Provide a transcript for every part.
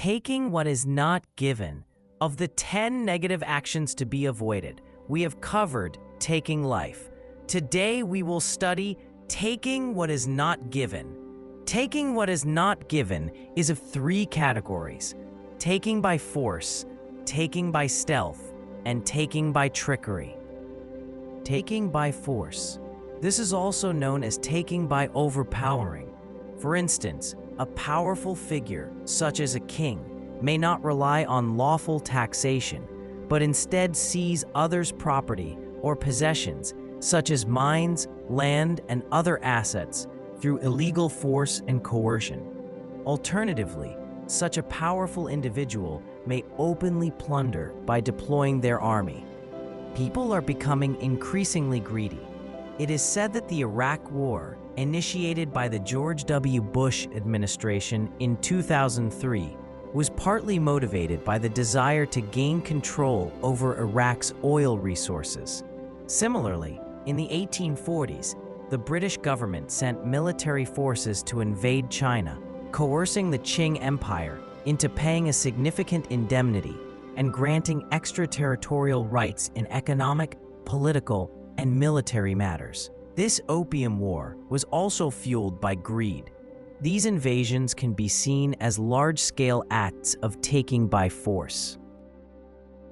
taking what is not given. Of the 10 negative actions to be avoided, we have covered taking life. Today we will study taking what is not given. Taking what is not given is of 3 categories: taking by force, taking by stealth, and taking by trickery. Taking by force. This is also known as taking by overpowering. For instance, a powerful figure, such as a king, may not rely on lawful taxation, but instead seize others' property or possessions, such as mines, land, and other assets, through illegal force and coercion. Alternatively, such a powerful individual may openly plunder by deploying their army. People are becoming increasingly greedy. It is said that the Iraq War, initiated by the George W. Bush administration in 2003, was partly motivated by the desire to gain control over Iraq's oil resources. Similarly, in the 1840s, the British government sent military forces to invade China, coercing the Qing Empire into paying a significant indemnity and granting extraterritorial rights in economic, political, and military matters. This Opium War was also fueled by greed. These invasions can be seen as large-scale acts of taking by force.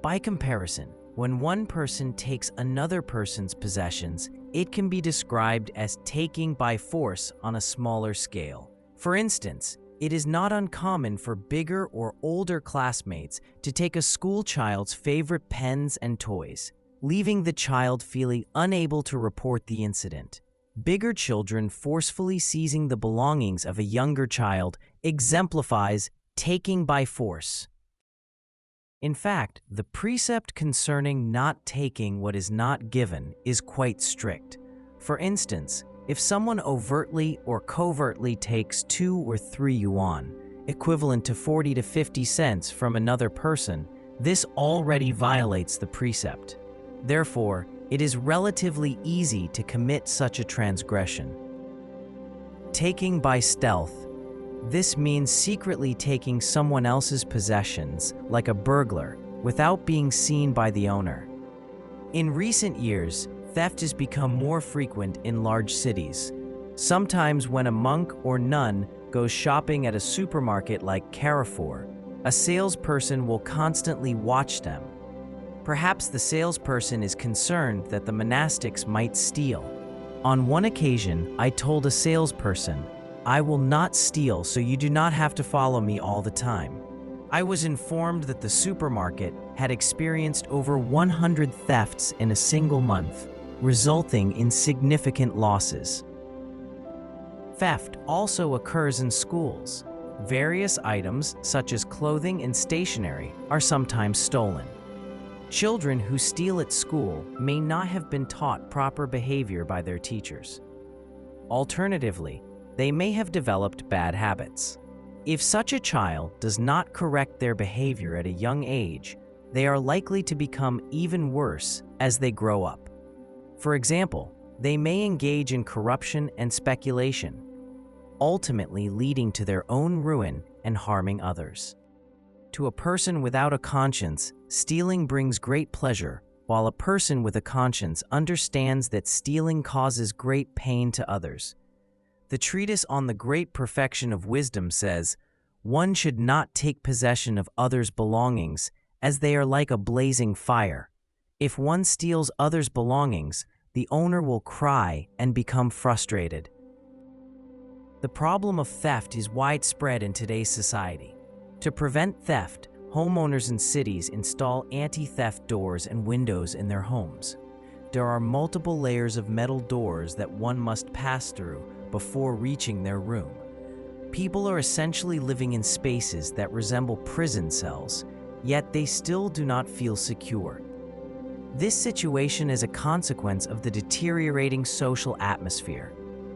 By comparison, when one person takes another person's possessions, it can be described as taking by force on a smaller scale. For instance, it is not uncommon for bigger or older classmates to take a school child's favorite pens and toys, leaving the child feeling unable to report the incident. Bigger children forcefully seizing the belongings of a younger child exemplifies taking by force. In fact, the precept concerning not taking what is not given is quite strict. For instance, if someone overtly or covertly takes 2 or 3 yuan, equivalent to 40 to 50 cents from another person, this already violates the precept. Therefore, it is relatively easy to commit such a transgression. Taking by stealth. This means secretly taking someone else's possessions, like a burglar, without being seen by the owner. In recent years, theft has become more frequent in large cities. Sometimes when a monk or nun goes shopping at a supermarket like Carrefour, a salesperson will constantly watch them. Perhaps the salesperson is concerned that the monastics might steal. On one occasion, I told a salesperson, "I will not steal so you do not have to follow me all the time." I was informed that the supermarket had experienced over 100 thefts in a single month, resulting in significant losses. Theft also occurs in schools. Various items, such as clothing and stationery, are sometimes stolen. Children who steal at school may not have been taught proper behavior by their teachers. Alternatively, they may have developed bad habits. If such a child does not correct their behavior at a young age, they are likely to become even worse as they grow up. For example, they may engage in corruption and speculation, ultimately leading to their own ruin and harming others. To a person without a conscience, stealing brings great pleasure, while a person with a conscience understands that stealing causes great pain to others. The treatise on the great perfection of wisdom says, "One should not take possession of others' belongings, as they are like a blazing fire. If one steals others' belongings, the owner will cry and become frustrated." The problem of theft is widespread in today's society. To prevent theft, homeowners in cities install anti-theft doors and windows in their homes. There are multiple layers of metal doors that one must pass through before reaching their room. People are essentially living in spaces that resemble prison cells, yet they still do not feel secure. This situation is a consequence of the deteriorating social atmosphere.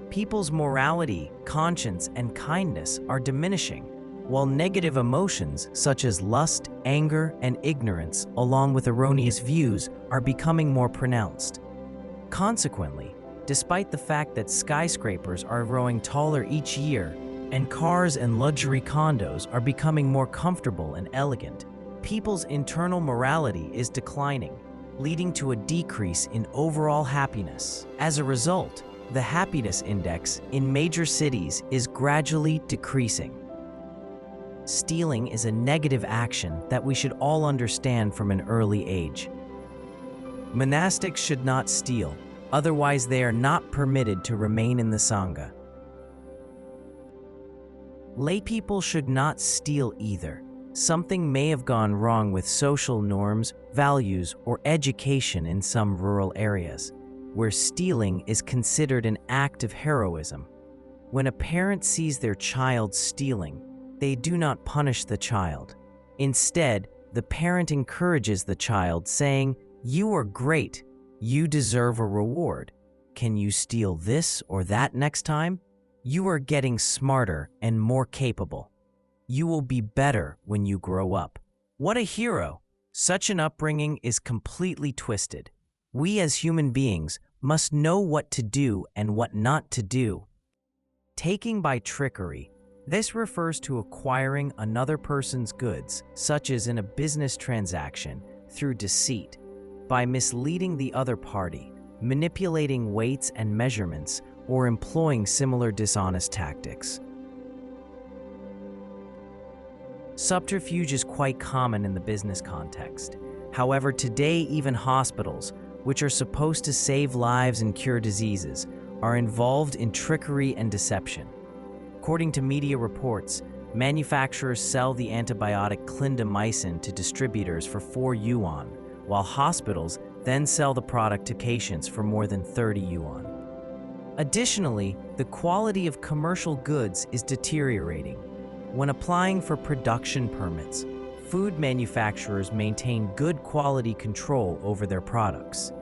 People's morality, conscience, and kindness are diminishing, while negative emotions such as lust, anger, and ignorance, along with erroneous views, are becoming more pronounced. Consequently, despite the fact that skyscrapers are growing taller each year, and cars and luxury condos are becoming more comfortable and elegant. People's internal morality is declining, leading to a decrease in overall happiness. As a result, the happiness index in major cities is gradually decreasing. Stealing is a negative action that we should all understand from an early age. Monastics should not steal, otherwise they are not permitted to remain in the Sangha. Laypeople should not steal either. Something may have gone wrong with social norms, values, or education in some rural areas, where stealing is considered an act of heroism. When a parent sees their child stealing, they do not punish the child. Instead, the parent encourages the child, saying, "You are great. You deserve a reward. Can you steal this or that next time? You are getting smarter and more capable. You will be better when you grow up." What a hero! Such an upbringing is completely twisted. We as human beings must know what to do and what not to do. Taking by trickery. This refers to acquiring another person's goods, such as in a business transaction, through deceit, by misleading the other party, manipulating weights and measurements, or employing similar dishonest tactics. Subterfuge is quite common in the business context. However, today even hospitals, which are supposed to save lives and cure diseases, are involved in trickery and deception. According to media reports, manufacturers sell the antibiotic clindamycin to distributors for 4 yuan, while hospitals then sell the product to patients for more than 30 yuan. Additionally, the quality of commercial goods is deteriorating. When applying for production permits, food manufacturers maintain good quality control over their products.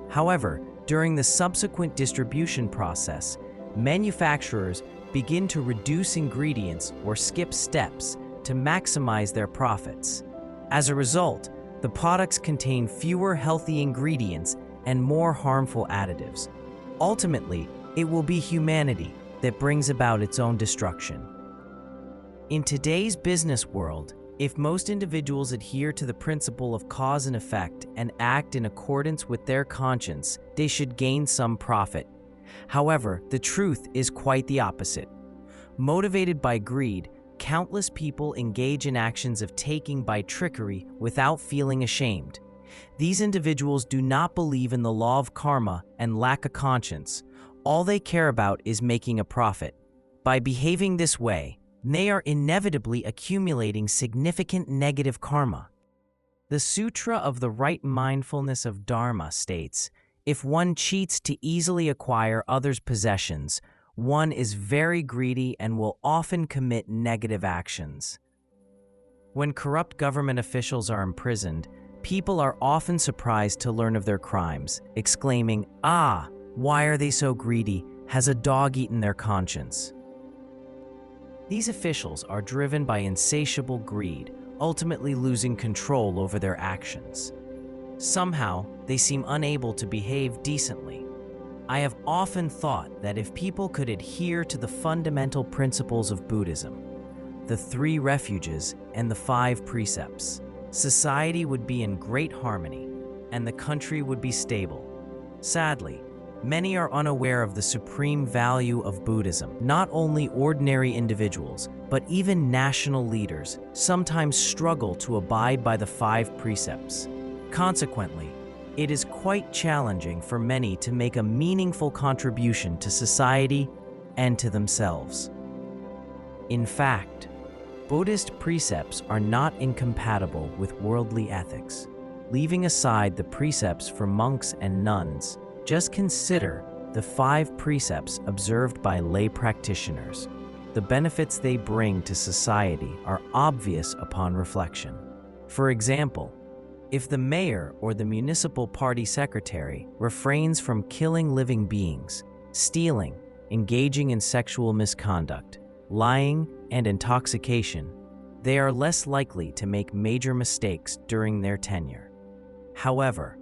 However, during the subsequent distribution process, manufacturers begin to reduce ingredients or skip steps to maximize their profits. As a result, the products contain fewer healthy ingredients and more harmful additives. Ultimately, it will be humanity that brings about its own destruction. In today's business world, if most individuals adhere to the principle of cause and effect and act in accordance with their conscience, they should gain some profit. However, the truth is quite the opposite. Motivated by greed, countless people engage in actions of taking by trickery without feeling ashamed. These individuals do not believe in the law of karma and lack a conscience. All they care about is making a profit. By behaving this way, they are inevitably accumulating significant negative karma. The Sutra of the Right Mindfulness of Dharma states, if one cheats to easily acquire others' possessions, one is very greedy and will often commit negative actions. When corrupt government officials are imprisoned, people are often surprised to learn of their crimes, exclaiming, "Ah, why are they so greedy? Has a dog eaten their conscience?" These officials are driven by insatiable greed, ultimately losing control over their actions. Somehow, they seem unable to behave decently. I have often thought that if people could adhere to the fundamental principles of Buddhism, the 3 refuges and the 5 precepts, society would be in great harmony and the country would be stable. Sadly, many are unaware of the supreme value of Buddhism. Not only ordinary individuals, but even national leaders sometimes struggle to abide by the 5 precepts. Consequently, it is quite challenging for many to make a meaningful contribution to society and to themselves. In fact, Buddhist precepts are not incompatible with worldly ethics. Leaving aside the precepts for monks and nuns, just consider the 5 precepts observed by lay practitioners. The benefits they bring to society are obvious upon reflection. For example, if the mayor or the municipal party secretary refrains from killing living beings, stealing, engaging in sexual misconduct, lying, and intoxication, they are less likely to make major mistakes during their tenure. However,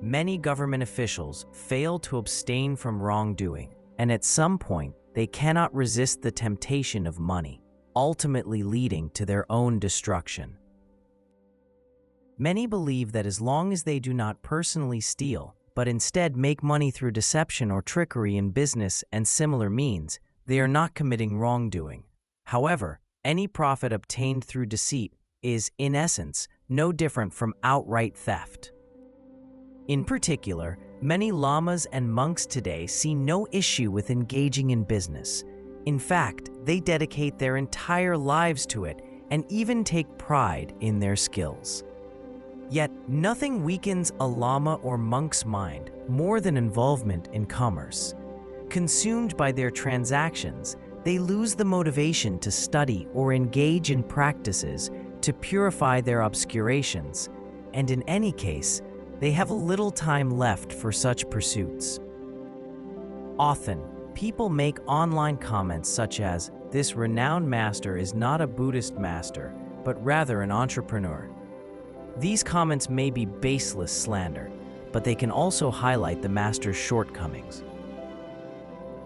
many government officials fail to abstain from wrongdoing, and at some point, they cannot resist the temptation of money, ultimately leading to their own destruction. Many believe that as long as they do not personally steal, but instead make money through deception or trickery in business and similar means, they are not committing wrongdoing. However, any profit obtained through deceit is, in essence, no different from outright theft. In particular, many lamas and monks today see no issue with engaging in business. In fact, they dedicate their entire lives to it and even take pride in their skills. Yet, nothing weakens a lama or monk's mind more than involvement in commerce. Consumed by their transactions, they lose the motivation to study or engage in practices to purify their obscurations, and in any case, they have little time left for such pursuits. Often, people make online comments such as, "This renowned master is not a Buddhist master, but rather an entrepreneur." These comments may be baseless slander, but they can also highlight the master's shortcomings.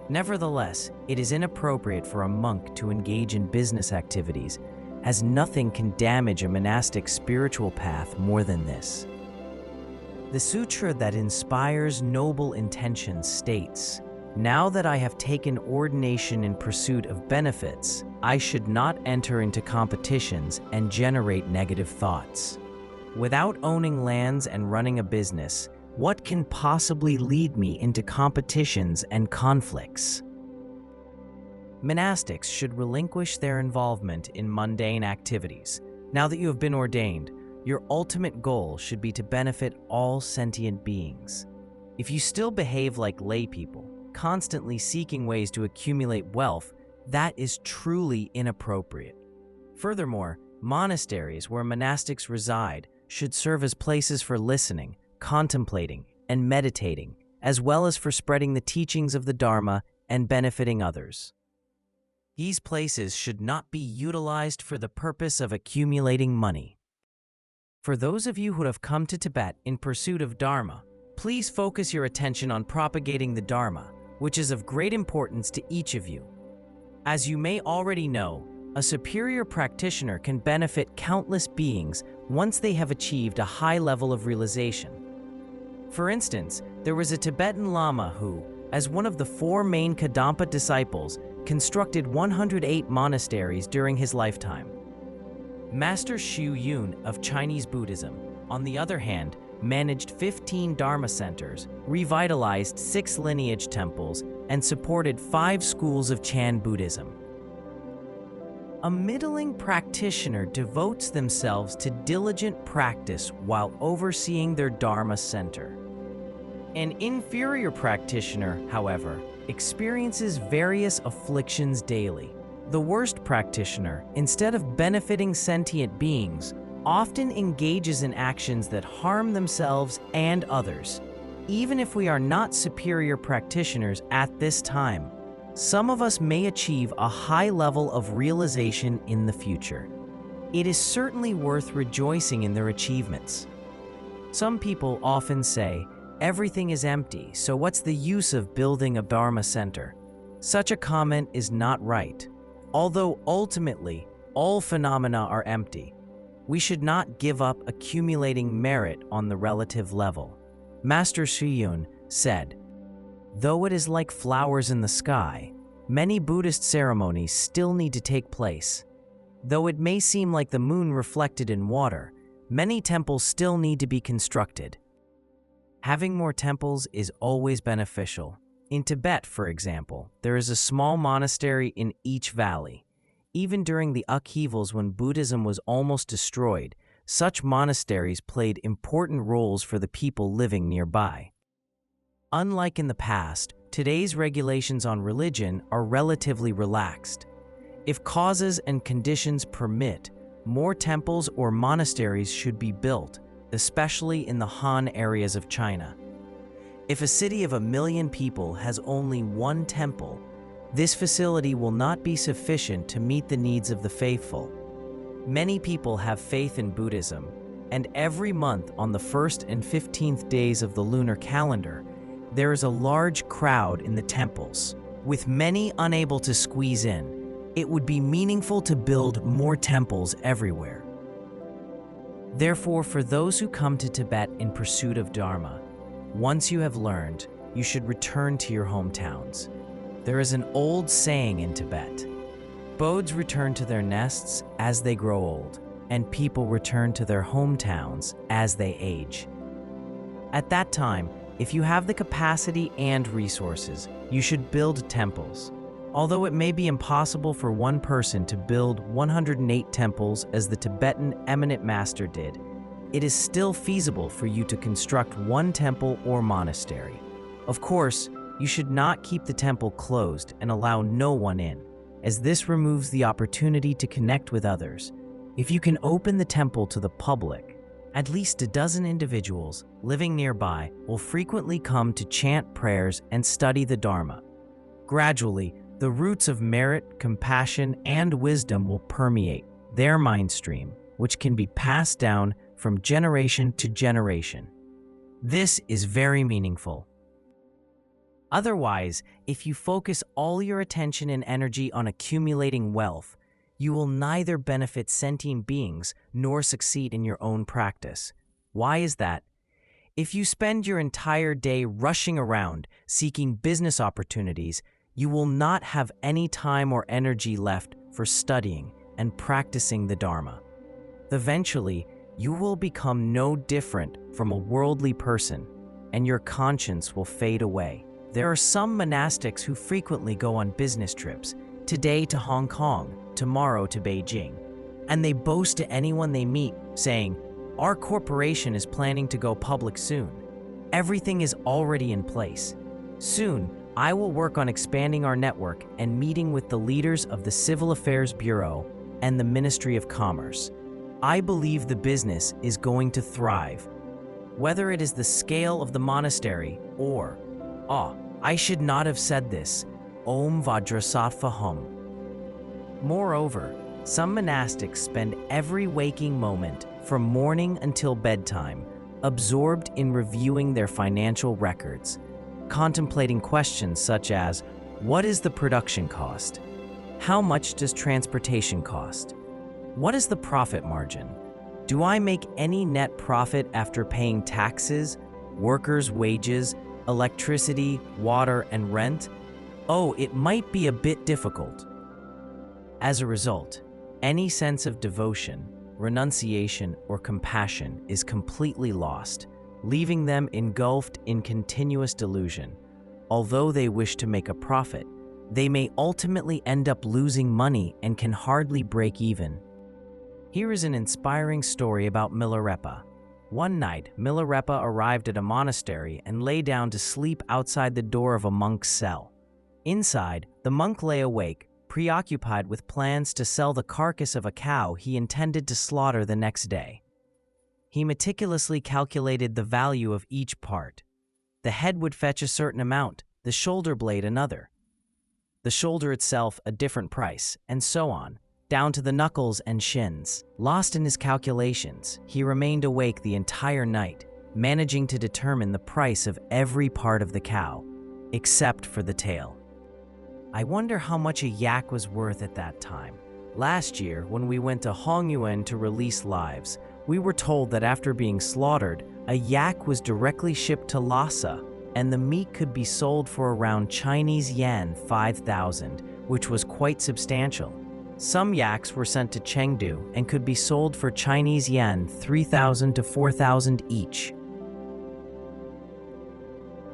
Nevertheless, it is inappropriate for a monk to engage in business activities, as nothing can damage a monastic spiritual path more than this. The sutra that inspires noble intentions states, "Now that I have taken ordination in pursuit of benefits, I should not enter into competitions and generate negative thoughts." Without owning lands and running a business, what can possibly lead me into competitions and conflicts? Monastics should relinquish their involvement in mundane activities. Now that you have been ordained, your ultimate goal should be to benefit all sentient beings. If you still behave like laypeople, constantly seeking ways to accumulate wealth, that is truly inappropriate. Furthermore, monasteries where monastics reside should serve as places for listening, contemplating, and meditating, as well as for spreading the teachings of the Dharma and benefiting others. These places should not be utilized for the purpose of accumulating money. For those of you who have come to Tibet in pursuit of Dharma, please focus your attention on propagating the Dharma, which is of great importance to each of you. As you may already know, a superior practitioner can benefit countless beings once they have achieved a high level of realization. For instance, there was a Tibetan Lama who, as one of the 4 main Kadampa disciples, constructed 108 monasteries during his lifetime. Master Xu Yun of Chinese Buddhism, on the other hand, managed 15 Dharma centers, revitalized 6 lineage temples, and supported 5 schools of Chan Buddhism. A middling practitioner devotes themselves to diligent practice while overseeing their Dharma center. An inferior practitioner, however, experiences various afflictions daily. The worst practitioner, instead of benefiting sentient beings, often engages in actions that harm themselves and others. Even if we are not superior practitioners at this time, some of us may achieve a high level of realization in the future. It is certainly worth rejoicing in their achievements. Some people often say, "Everything is empty, so what's the use of building a Dharma center?" Such a comment is not right. Although ultimately, all phenomena are empty, we should not give up accumulating merit on the relative level. Master Shuyun said, "Though it is like flowers in the sky, many Buddhist ceremonies still need to take place. Though it may seem like the moon reflected in water, many temples still need to be constructed." Having more temples is always beneficial. In Tibet, for example, there is a small monastery in each valley. Even during the upheavals when Buddhism was almost destroyed, such monasteries played important roles for the people living nearby. Unlike in the past, today's regulations on religion are relatively relaxed. If causes and conditions permit, more temples or monasteries should be built, especially in the Han areas of China. If a city of 1 million people has only 1 temple, this facility will not be sufficient to meet the needs of the faithful. Many people have faith in Buddhism, and every month on the 1st and 15th days of the lunar calendar, there is a large crowd in the temples. With many unable to squeeze in, it would be meaningful to build more temples everywhere. Therefore, for those who come to Tibet in pursuit of Dharma, once you have learned, you should return to your hometowns. There is an old saying in Tibet: birds return to their nests as they grow old, and people return to their hometowns as they age. At that time, if you have the capacity and resources, you should build temples. Although it may be impossible for one person to build 108 temples as the Tibetan eminent master did, it is still feasible for you to construct one temple or monastery. Of course, you should not keep the temple closed and allow no one in, as this removes the opportunity to connect with others. If you can open the temple to the public, at least a dozen individuals living nearby will frequently come to chant prayers and study the Dharma. Gradually, the roots of merit, compassion, and wisdom will permeate their mind stream, which can be passed down from generation to generation. This is very meaningful. Otherwise, if you focus all your attention and energy on accumulating wealth, you will neither benefit sentient beings nor succeed in your own practice. Why is that? If you spend your entire day rushing around seeking business opportunities, you will not have any time or energy left for studying and practicing the Dharma. Eventually, you will become no different from a worldly person, and your conscience will fade away. There are some monastics who frequently go on business trips, today to Hong Kong, tomorrow to Beijing, and they boast to anyone they meet, saying, "Our corporation is planning to go public soon. Everything is already in place. Soon, I will work on expanding our network and meeting with the leaders of the Civil Affairs Bureau and the Ministry of Commerce. I believe the business is going to thrive." Whether it is the scale of the monastery or, I should not have said this, Om Vajrasattva Hum. Moreover, some monastics spend every waking moment from morning until bedtime absorbed in reviewing their financial records, contemplating questions such as, what is the production cost? How much does transportation cost? What is the profit margin? Do I make any net profit after paying taxes, workers' wages, electricity, water, and rent? Oh, it might be a bit difficult. As a result, any sense of devotion, renunciation, or compassion is completely lost, leaving them engulfed in continuous delusion. Although they wish to make a profit, they may ultimately end up losing money and can hardly break even. Here is an inspiring story about Milarepa. One night, Milarepa arrived at a monastery and lay down to sleep outside the door of a monk's cell. Inside, the monk lay awake, preoccupied with plans to sell the carcass of a cow he intended to slaughter the next day. He meticulously calculated the value of each part. The head would fetch a certain amount, the shoulder blade another, the shoulder itself a different price, and so on, down to the knuckles and shins. Lost in his calculations, he remained awake the entire night, managing to determine the price of every part of the cow, except for the tail. I wonder how much a yak was worth at that time. Last year, when we went to Hongyuan to release lives, we were told that after being slaughtered, a yak was directly shipped to Lhasa, and the meat could be sold for around Chinese yuan 5,000, which was quite substantial. Some yaks were sent to Chengdu and could be sold for Chinese yuan 3,000 to 4,000 each.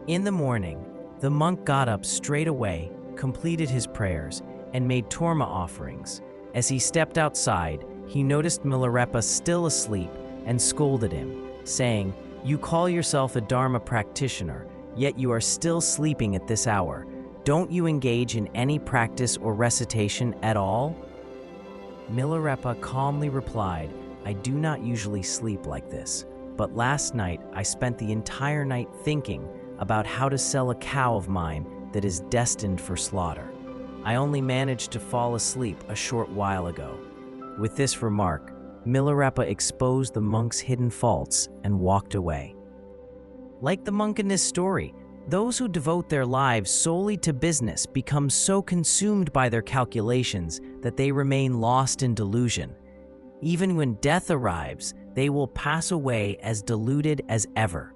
In the morning, the monk got up straight away, completed his prayers, and made torma offerings. As he stepped outside, he noticed Milarepa still asleep and scolded him, saying, "You call yourself a Dharma practitioner, yet you are still sleeping at this hour. Don't you engage in any practice or recitation at all?" Milarepa calmly replied, "I do not usually sleep like this, but last night I spent the entire night thinking about how to sell a cow of mine that is destined for slaughter. I only managed to fall asleep a short while ago." With this remark, Milarepa exposed the monk's hidden faults and walked away. Like the monk in this story, Those who devote their lives solely to business become so consumed by their calculations that they remain lost in delusion. Even when death arrives, they will pass away as deluded as ever.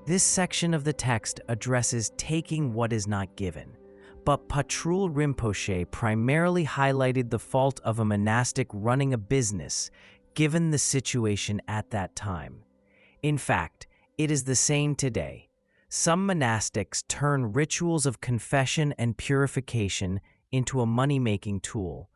This section of the text addresses taking what is not given, but Patrul Rinpoche primarily highlighted the fault of a monastic running a business, given the situation at that time. In fact, it is the same today. Some monastics turn rituals of confession and purification into a money-making tool.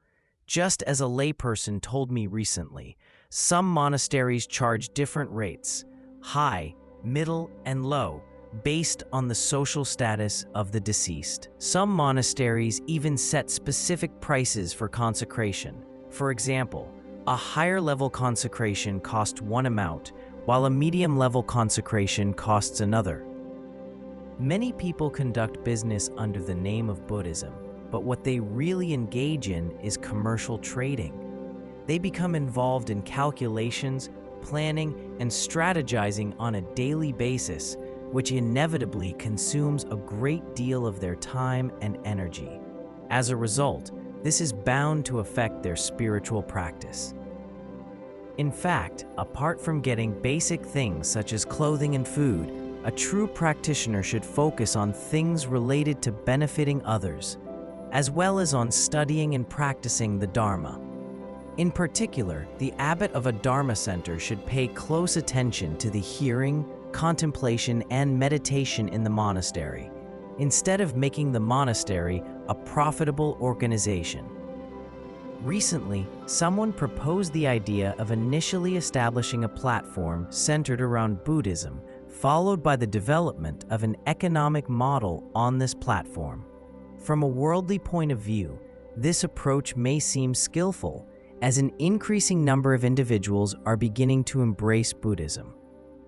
Just as a layperson told me recently, some monasteries charge different rates, high, middle, and low, based on the social status of the deceased. Some monasteries even set specific prices for consecration. For example, a higher-level consecration costs one amount, while a medium-level consecration costs another. Many people conduct business under the name of Buddhism, but what they really engage in is commercial trading. They become involved in calculations, planning, and strategizing on a daily basis, which inevitably consumes a great deal of their time and energy. As a result, this is bound to affect their spiritual practice. In fact, apart from getting basic things such as clothing and food, a true practitioner should focus on things related to benefiting others, as well as on studying and practicing the Dharma. In particular, the abbot of a Dharma center should pay close attention to the hearing, contemplation, and meditation in the monastery, instead of making the monastery a profitable organization. Recently, someone proposed the idea of initially establishing a platform centered around Buddhism, followed by the development of an economic model on this platform. From a worldly point of view, this approach may seem skillful, as an increasing number of individuals are beginning to embrace Buddhism.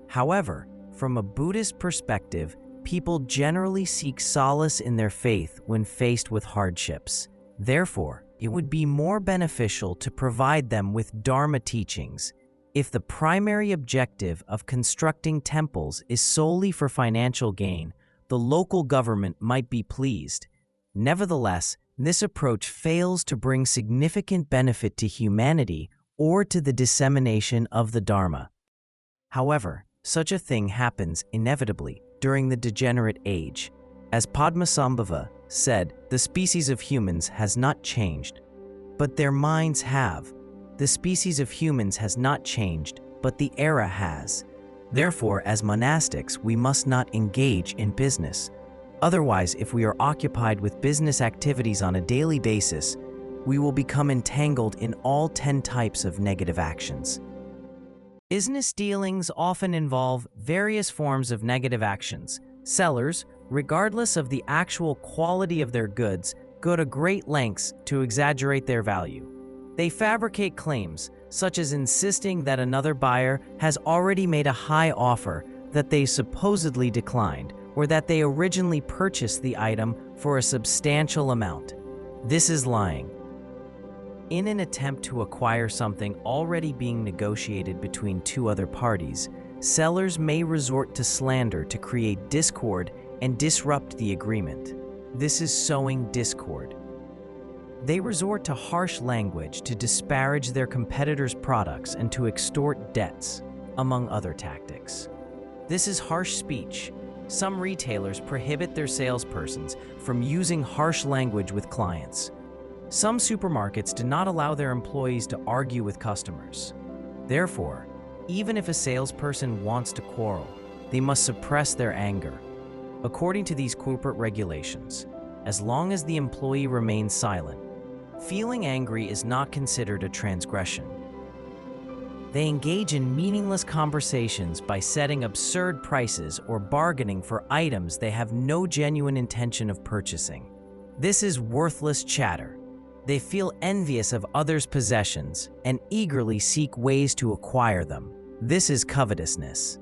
However, from a Buddhist perspective, people generally seek solace in their faith when faced with hardships. Therefore, it would be more beneficial to provide them with Dharma teachings. If the primary objective of constructing temples is solely for financial gain, the local government might be pleased. Nevertheless, this approach fails to bring significant benefit to humanity or to the dissemination of the Dharma. However, such a thing happens inevitably during the degenerate age. As Padmasambhava said, the species of humans has not changed, but their minds have. The species of humans has not changed, but the era has. Therefore, as monastics, we must not engage in business. Otherwise, if we are occupied with business activities on a daily basis, we will become entangled in all 10 types of negative actions. Business dealings often involve various forms of negative actions. Sellers, regardless of the actual quality of their goods, go to great lengths to exaggerate their value. They fabricate claims, such as insisting that another buyer has already made a high offer that they supposedly declined, or that they originally purchased the item for a substantial amount. This is lying. In an attempt to acquire something already being negotiated between two other parties, sellers may resort to slander to create discord and disrupt the agreement. This is sowing discord. They resort to harsh language to disparage their competitors' products and to extort debts, among other tactics. This is harsh speech. Some retailers prohibit their salespersons from using harsh language with clients. Some supermarkets do not allow their employees to argue with customers. Therefore, even if a salesperson wants to quarrel, they must suppress their anger. According to these corporate regulations, as long as the employee remains silent, feeling angry is not considered a transgression. They engage in meaningless conversations by setting absurd prices or bargaining for items they have no genuine intention of purchasing. This is worthless chatter. They feel envious of others' possessions and eagerly seek ways to acquire them. This is covetousness.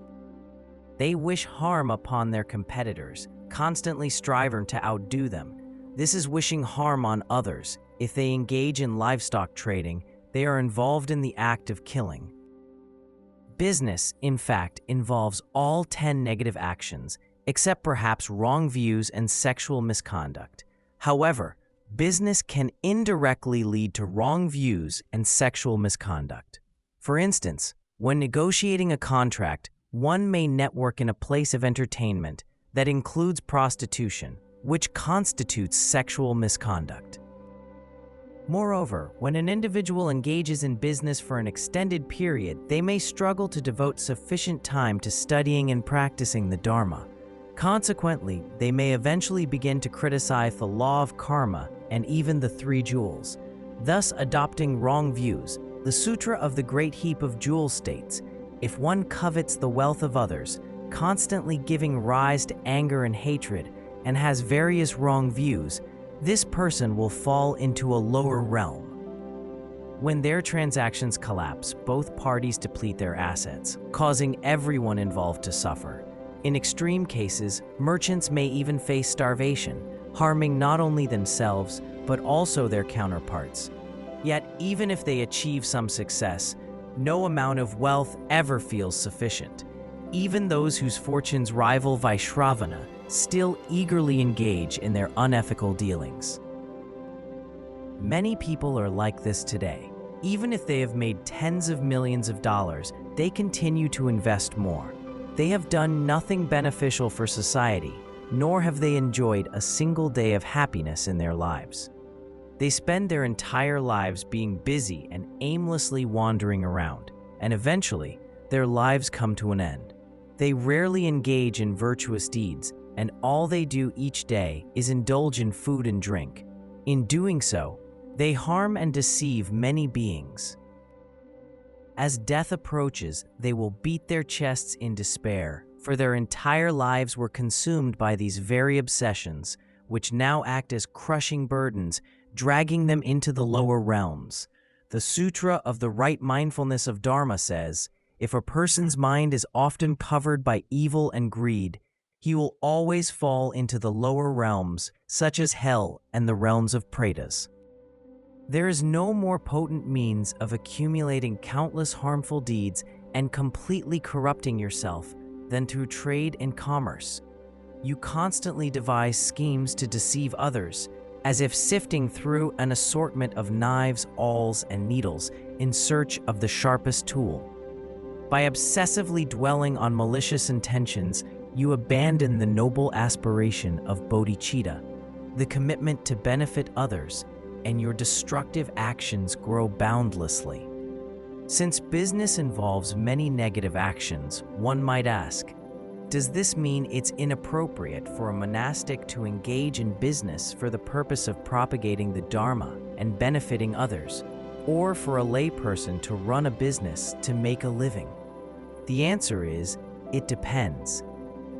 They wish harm upon their competitors, constantly striving to outdo them. This is wishing harm on others. If they engage in livestock trading, they are involved in the act of killing. Business, in fact, involves all 10 negative actions, except perhaps wrong views and sexual misconduct. However, business can indirectly lead to wrong views and sexual misconduct. For instance, when negotiating a contract, one may network in a place of entertainment that includes prostitution, which constitutes sexual misconduct. Moreover, when an individual engages in business for an extended period, they may struggle to devote sufficient time to studying and practicing the Dharma. Consequently, they may eventually begin to criticize the law of karma and even the three jewels, thus adopting wrong views. The Sutra of the Great Heap of Jewels states, if one covets the wealth of others, constantly giving rise to anger and hatred, and has various wrong views, this person will fall into a lower realm. When their transactions collapse, both parties deplete their assets, causing everyone involved to suffer. In extreme cases, merchants may even face starvation, harming not only themselves, but also their counterparts. Yet, even if they achieve some success, no amount of wealth ever feels sufficient. Even those whose fortunes rival Vaishravana still eagerly engage in their unethical dealings. Many people are like this today. Even if they have made tens of millions of dollars, they continue to invest more. They have done nothing beneficial for society, nor have they enjoyed a single day of happiness in their lives. They spend their entire lives being busy and aimlessly wandering around, and eventually, their lives come to an end. They rarely engage in virtuous deeds, and all they do each day is indulge in food and drink. In doing so, they harm and deceive many beings. As death approaches, they will beat their chests in despair, for their entire lives were consumed by these very obsessions, which now act as crushing burdens, dragging them into the lower realms. The Sutra of the Right Mindfulness of Dharma says, if a person's mind is often covered by evil and greed, he will always fall into the lower realms, such as hell and the realms of pretas. There is no more potent means of accumulating countless harmful deeds and completely corrupting yourself than through trade and commerce. You constantly devise schemes to deceive others, as if sifting through an assortment of knives, awls, and needles in search of the sharpest tool. By obsessively dwelling on malicious intentions, you abandon the noble aspiration of bodhicitta, the commitment to benefit others, and your destructive actions grow boundlessly. Since business involves many negative actions, one might ask, does this mean it's inappropriate for a monastic to engage in business for the purpose of propagating the Dharma and benefiting others, or for a layperson to run a business to make a living? The answer is, it depends.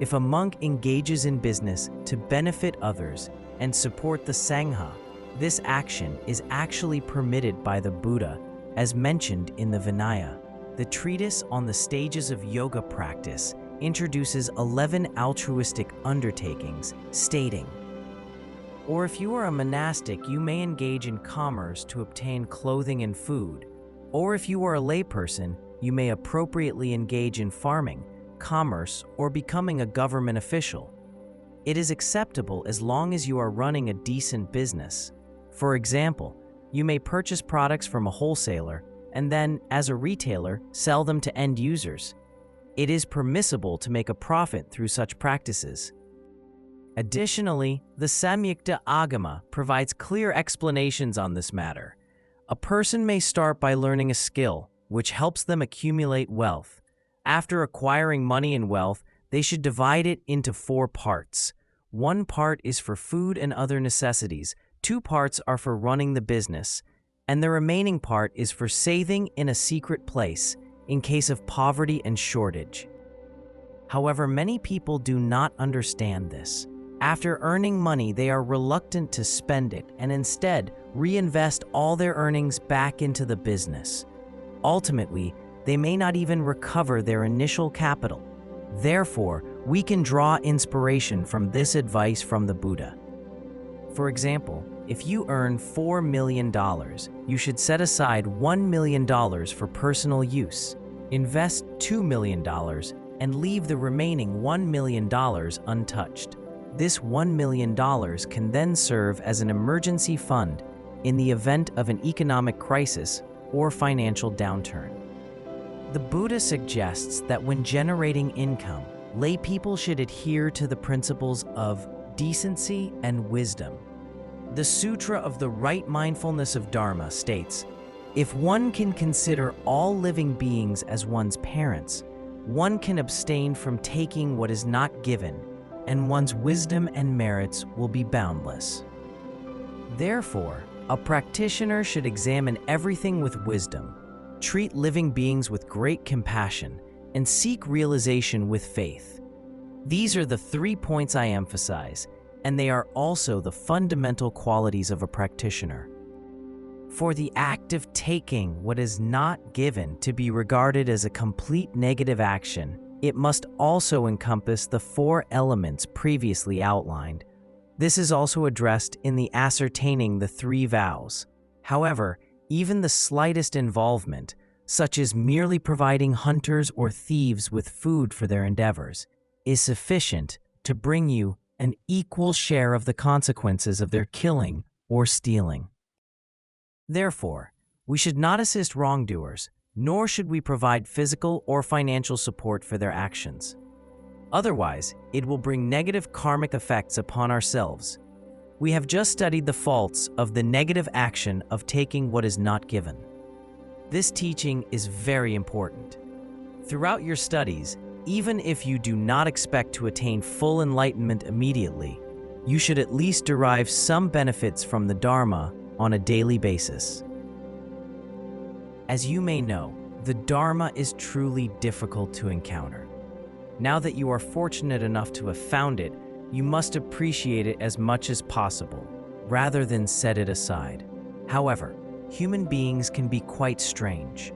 If a monk engages in business to benefit others and support the Sangha, this action is actually permitted by the Buddha, as mentioned in the Vinaya. The treatise on the stages of yoga practice introduces 11 altruistic undertakings, stating, or if you are a monastic, you may engage in commerce to obtain clothing and food, or if you are a layperson, you may appropriately engage in farming, commerce, or becoming a government official. It is acceptable as long as you are running a decent business. For example, you may purchase products from a wholesaler and then, as a retailer, sell them to end users. It is permissible to make a profit through such practices. Additionally, the Samyukta Agama provides clear explanations on this matter. A person may start by learning a skill, which helps them accumulate wealth. After acquiring money and wealth, they should divide it into 4 parts. 1 part is for food and other necessities, 2 parts are for running the business, and the remaining part is for saving in a secret place in case of poverty and shortage. However, many people do not understand this. After earning money, they are reluctant to spend it and instead reinvest all their earnings back into the business. Ultimately, they may not even recover their initial capital. Therefore, we can draw inspiration from this advice from the Buddha. For example, if you earn $4 million, you should set aside $1 million for personal use, invest $2 million, and leave the remaining $1 million untouched. This $1 million can then serve as an emergency fund in the event of an economic crisis or financial downturn. The Buddha suggests that when generating income, lay people should adhere to the principles of decency and wisdom. The Sutra of the Right Mindfulness of Dharma states, "If one can consider all living beings as one's parents, one can abstain from taking what is not given, and one's wisdom and merits will be boundless." Therefore, a practitioner should examine everything with wisdom, treat living beings with great compassion, and seek realization with faith. These are the 3 points I emphasize, and they are also the fundamental qualities of a practitioner. For the act of taking what is not given to be regarded as a complete negative action, it must also encompass the 4 elements previously outlined. This is also addressed in the Ascertaining the 3 Vows. However, even the slightest involvement, such as merely providing hunters or thieves with food for their endeavors, is sufficient to bring you an equal share of the consequences of their killing or stealing. Therefore, we should not assist wrongdoers, nor should we provide physical or financial support for their actions. Otherwise, it will bring negative karmic effects upon ourselves. We have just studied the faults of the negative action of taking what is not given. This teaching is very important. Throughout your studies, even if you do not expect to attain full enlightenment immediately, you should at least derive some benefits from the Dharma on a daily basis. As you may know, the Dharma is truly difficult to encounter. Now that you are fortunate enough to have found it, you must appreciate it as much as possible, rather than set it aside. However, human beings can be quite strange.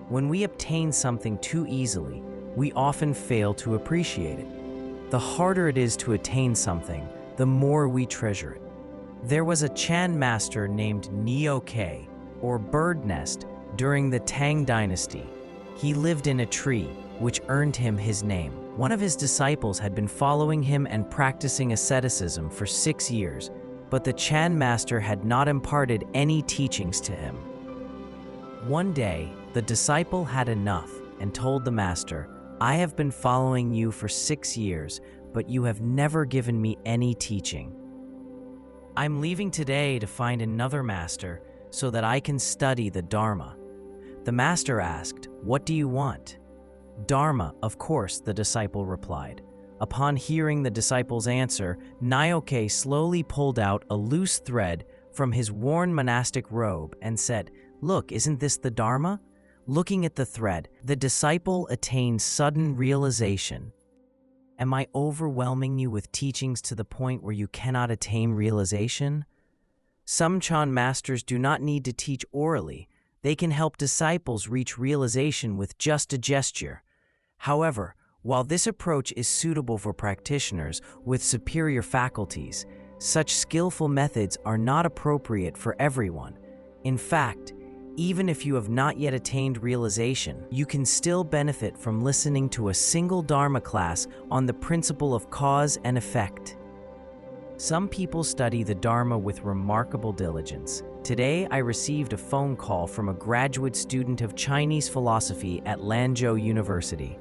When we obtain something too easily, we often fail to appreciate it. The harder it is to attain something, the more we treasure it. There was a Chan master named Nyoke, or bird nest, during the Tang dynasty. He lived in a tree, which earned him his name. One of his disciples had been following him and practicing asceticism for 6 years, but the Chan master had not imparted any teachings to him. One day, the disciple had enough and told the master, "I have been following you for 6 years, but you have never given me any teaching. I'm leaving today to find another master so that I can study the Dharma." The master asked, "What do you want?" "Dharma, of course," the disciple replied. Upon hearing the disciple's answer, Nyoke slowly pulled out a loose thread from his worn monastic robe and said, "Look, isn't this the Dharma?" Looking at the thread, the disciple attained sudden realization. Am I overwhelming you with teachings to the point where you cannot attain realization? Some Chan masters do not need to teach orally. They can help disciples reach realization with just a gesture. However, while this approach is suitable for practitioners with superior faculties, such skillful methods are not appropriate for everyone. In fact, even if you have not yet attained realization, you can still benefit from listening to a single Dharma class on the principle of cause and effect. Some people study the Dharma with remarkable diligence. Today, I received a phone call from a graduate student of Chinese philosophy at Lanzhou University.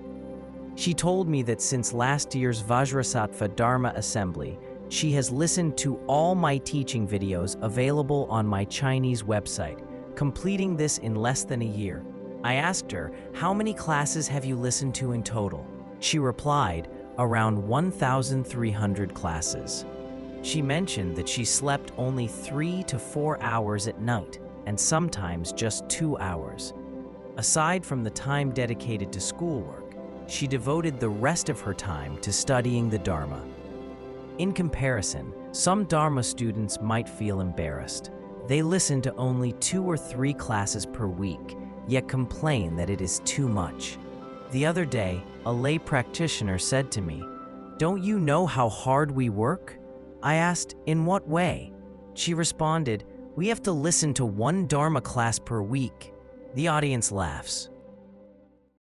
She told me that since last year's Vajrasattva Dharma Assembly, she has listened to all my teaching videos available on my Chinese website, completing this in less than a year. I asked her, "How many classes have you listened to in total?" She replied, "Around 1,300 classes." She mentioned that she slept only 3 to 4 hours at night, and sometimes just 2 hours. Aside from the time dedicated to schoolwork, she devoted the rest of her time to studying the Dharma. In comparison, some Dharma students might feel embarrassed. They listen to only 2 or 3 classes per week, yet complain that it is too much. The other day, a lay practitioner said to me, "Don't you know how hard we work?" I asked, "In what way?" She responded, "We have to listen to 1 Dharma class per week." The audience laughs.